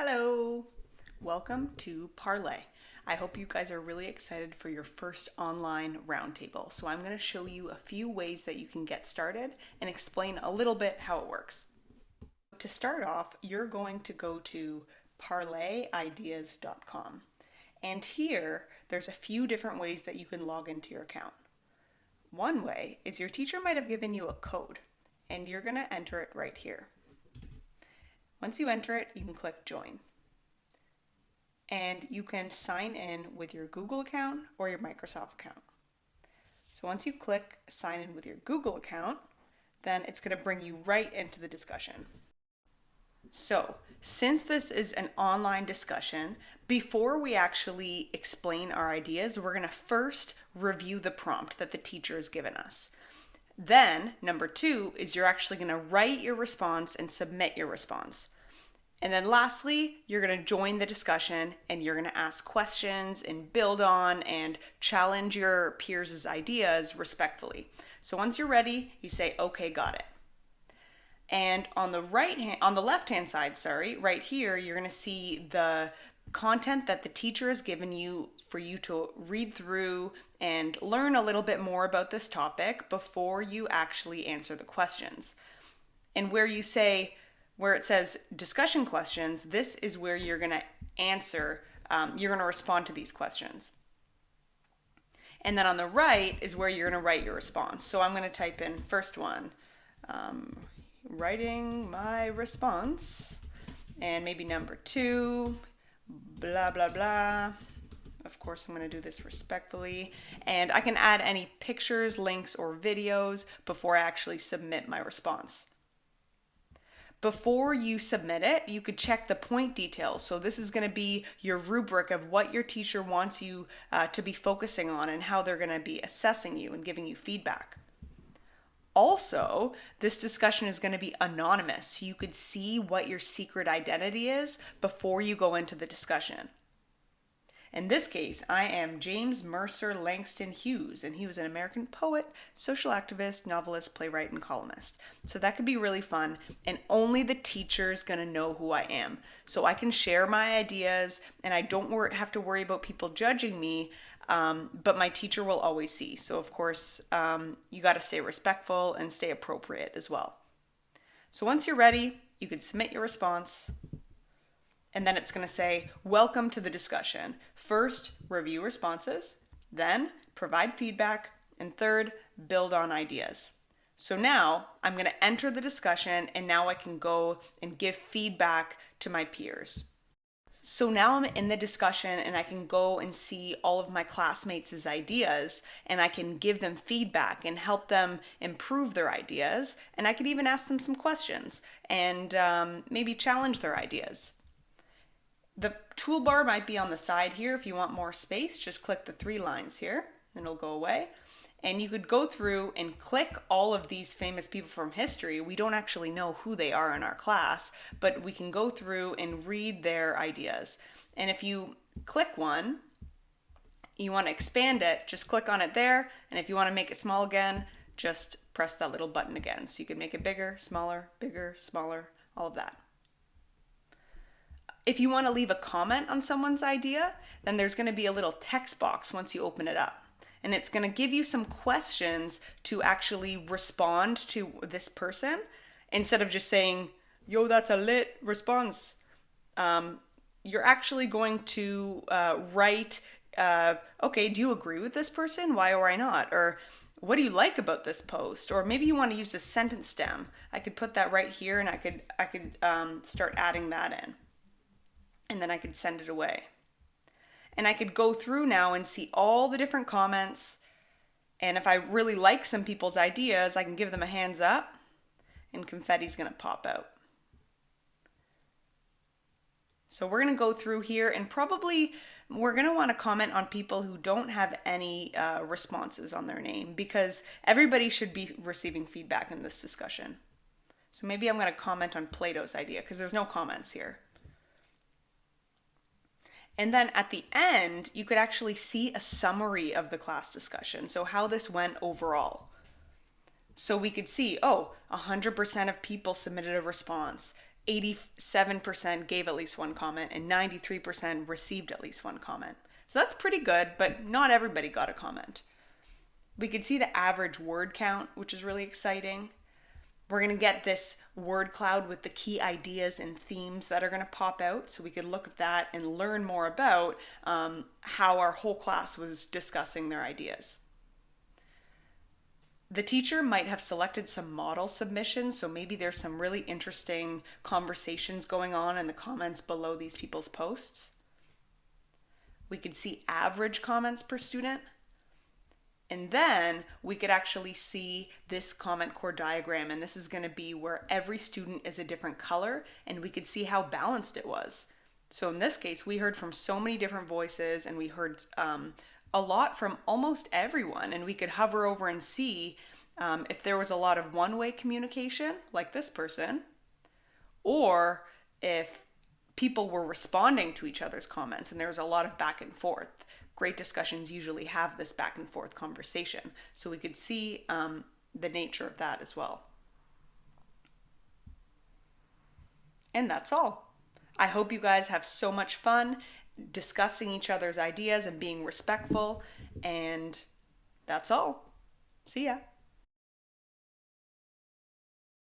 Hello, welcome to Parlay. I hope you guys are really excited for your first online roundtable. So I'm going to show you a few ways that you can get started and explain a little bit how it works. To start off, you're going to go to parlayideas.com. And here, there's a few different ways that you can log into your account. One way is your teacher might have given you a code, and you're going to enter it right here. Once you enter it, you can click join. And you can sign in with your Google account or your Microsoft account. So once you click sign in with your Google account, then it's going to bring you right into the discussion. So since this is an online discussion, before we actually explain our ideas, we're going to first review the prompt that the teacher has given us. Then, number 2 is you're actually going to write your response and submit your response. And then lastly, you're going to join the discussion and you're going to ask questions and build on and challenge your peers' ideas respectfully. So once you're ready, you say, okay, got it. And on the left-hand side, right here, you're going to see the content that the teacher has given you for you to read through and learn a little bit more about this topic before you actually answer the questions. And where it says discussion questions, this is where you're going to answer, you're going to respond to these questions. And then on the right is where you're going to write your response. So I'm going to type in first one, writing my response, and maybe number 2, blah, blah, blah. Of course, I'm going to do this respectfully. And I can add any pictures, links, or videos before I actually submit my response. Before you submit it, you could check the point details. So this is going to be your rubric of what your teacher wants you to be focusing on and how they're going to be assessing you and giving you feedback. Also, this discussion is going to be anonymous, so you could see what your secret identity is before you go into the discussion. In this case, I am James Mercer Langston Hughes, and he was an American poet, social activist, novelist, playwright, and columnist. So that could be really fun, and only the teacher's going to know who I am. So I can share my ideas, and I don't have to worry about people judging me, but my teacher will always see. So of course, you got to stay respectful and stay appropriate as well. So once you're ready, you can submit your response. And then it's going to say, welcome to the discussion. First, review responses, then provide feedback, and third, build on ideas. So now I'm going to enter the discussion, and now I can go and give feedback to my peers. So now I'm in the discussion and I can go and see all of my classmates' ideas, and I can give them feedback and help them improve their ideas. And I can even ask them some questions and maybe challenge their ideas. The toolbar might be on the side here. If you want more space, just click the 3 lines here and it'll go away. And you could go through and click all of these famous people from history. We don't actually know who they are in our class, but we can go through and read their ideas. And if you click one, you want to expand it, just click on it there. And if you want to make it small again, just press that little button again. So you can make it bigger, smaller, all of that. If you want to leave a comment on someone's idea, then there's going to be a little text box once you open it up. And it's going to give you some questions to actually respond to this person instead of just saying, yo, that's a lit response. You're actually going to write, okay, do you agree with this person? Why or why not? Or what do you like about this post? Or maybe you want to use a sentence stem. I could put that right here and I could start adding that in. And then I could send it away. And I could go through now and see all the different comments. And if I really like some people's ideas, I can give them a hands up and confetti's going to pop out. So we're going to go through here and probably we're going to want to comment on people who don't have any responses on their name, because everybody should be receiving feedback in this discussion. So maybe I'm going to comment on Plato's idea because there's no comments here. And then at the end, you could actually see a summary of the class discussion. So how this went overall. So we could see, 100% of people submitted a response. 87% gave at least one comment, and 93% received at least one comment. So that's pretty good, but not everybody got a comment. We can see the average word count, which is really exciting. We're going to get this word cloud with the key ideas and themes that are going to pop out. So we could look at that and learn more about how our whole class was discussing their ideas. The teacher might have selected some model submissions, so maybe there's some really interesting conversations going on in the comments below these people's posts. We could see average comments per student. And then we could actually see this comment core diagram, and this is going to be where every student is a different color, and we could see how balanced it was. So in this case, we heard from so many different voices, and we heard a lot from almost everyone, and we could hover over and see if there was a lot of one-way communication, like this person, or if people were responding to each other's comments and there was a lot of back and forth. Great discussions usually have this back and forth conversation, so we could see the nature of that as well. And that's all. I hope you guys have so much fun discussing each other's ideas and being respectful, and that's all. See ya.